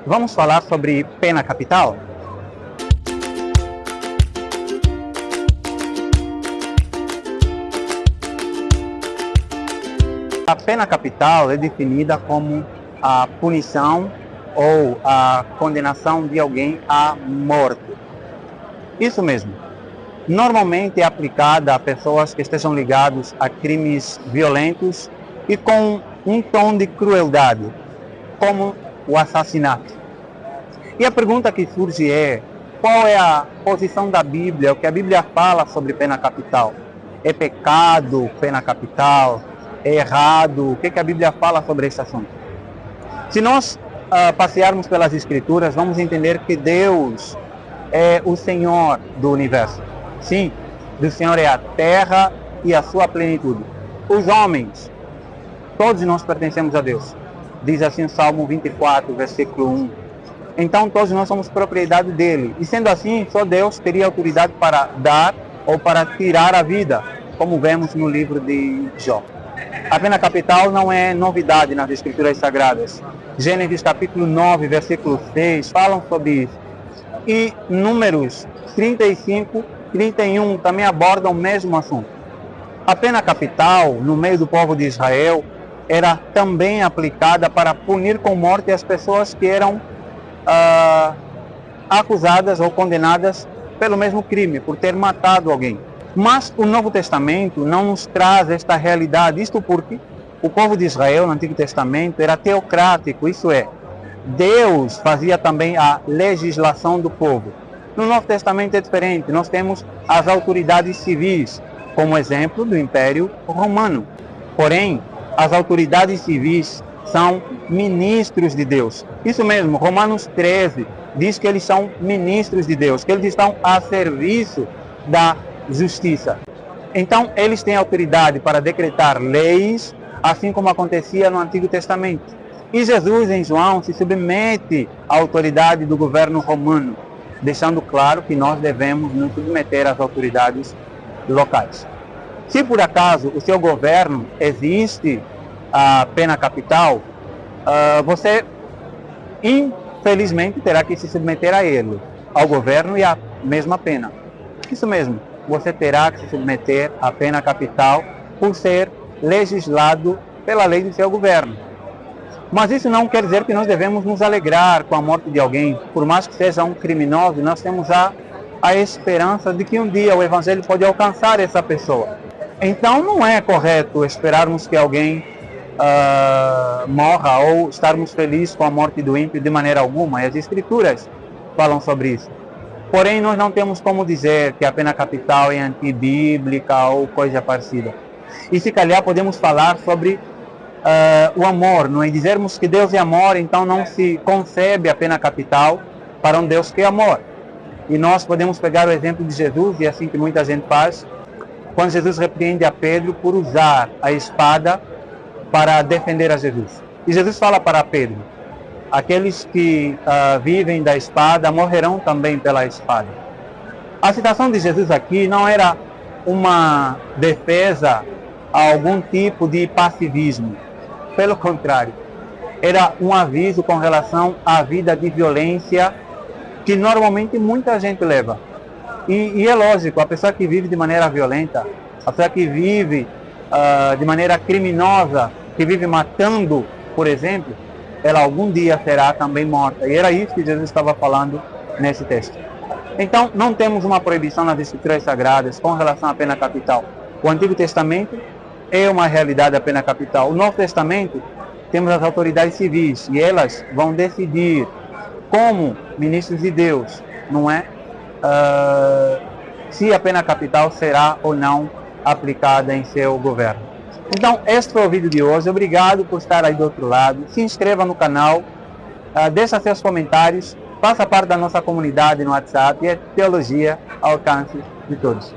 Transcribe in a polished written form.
Vamos falar sobre pena capital? A pena capital é definida como a punição ou a condenação de alguém à morte. Isso mesmo. Normalmente é aplicada a pessoas que estejam ligadas a crimes violentos e com um tom de crueldade, como o assassinato. E a pergunta que surge é: qual é a posição da Bíblia, o que a Bíblia fala sobre pena capital? É pecado pena capital? É errado? O que a Bíblia fala sobre esse assunto? Se nós passearmos pelas Escrituras, vamos entender que Deus é o Senhor do universo. Sim, do Senhor é a terra e a sua plenitude. Os homens, todos nós pertencemos a Deus. Diz assim o Salmo 24, versículo 1. Então todos nós somos propriedade dele. E sendo assim, só Deus teria autoridade para dar ou para tirar a vida, como vemos no livro de Jó. A pena capital não é novidade nas Escrituras Sagradas. Gênesis capítulo 9, versículo 6, falam sobre isso. E Números 35, 31 também abordam o mesmo assunto. A pena capital, no meio do povo de Israel, era também aplicada para punir com morte as pessoas que eram acusadas ou condenadas pelo mesmo crime, por ter matado alguém. Mas o Novo Testamento não nos traz esta realidade, isto porque o povo de Israel no Antigo Testamento era teocrático, isso é, Deus fazia também a legislação do povo. No Novo Testamento é diferente, nós temos as autoridades civis, como exemplo do Império Romano. Porém, as autoridades civis são ministros de Deus. Isso mesmo, Romanos 13 diz que eles são ministros de Deus, que eles estão a serviço da justiça. Então, eles têm autoridade para decretar leis, assim como acontecia no Antigo Testamento. E Jesus, em João, se submete à autoridade do governo romano, deixando claro que nós devemos nos submeter às autoridades locais. Se por acaso o seu governo existe a pena capital, você infelizmente terá que se submeter a ele, ao governo e à mesma pena. Isso mesmo, você terá que se submeter à pena capital por ser legislado pela lei do seu governo. Mas isso não quer dizer que nós devemos nos alegrar com a morte de alguém. Por mais que seja um criminoso, nós temos a esperança de que um dia o Evangelho pode alcançar essa pessoa. Então não é correto esperarmos que alguém morra ou estarmos felizes com a morte do ímpio de maneira alguma. E as Escrituras falam sobre isso. Porém, nós não temos como dizer que a pena capital é antibíblica ou coisa parecida. E se calhar podemos falar sobre o amor, não é? Dizermos que Deus é amor, então não se concebe a pena capital para um Deus que é amor. E nós podemos pegar o exemplo de Jesus, e é assim que muita gente faz, quando Jesus repreende a Pedro por usar a espada para defender a Jesus. E Jesus fala para Pedro: aqueles que vivem da espada morrerão também pela espada. A citação de Jesus aqui não era uma defesa a algum tipo de passivismo. Pelo contrário, era um aviso com relação à vida de violência que normalmente muita gente leva. E é lógico, a pessoa que vive de maneira violenta, a pessoa que vive de maneira criminosa, que vive matando, por exemplo, ela algum dia será também morta. E era isso que Jesus estava falando nesse texto. Então, não temos uma proibição nas Escrituras Sagradas com relação à pena capital. O Antigo Testamento é uma realidade da pena capital. O Novo Testamento, temos as autoridades civis e elas vão decidir como ministros de Deus, não é? Se a pena capital será ou não aplicada em seu governo. Então, este foi o vídeo de hoje. Obrigado por estar aí do outro lado. Se inscreva no canal, deixa seus comentários, faça parte da nossa comunidade no WhatsApp e a teologia ao alcance de todos.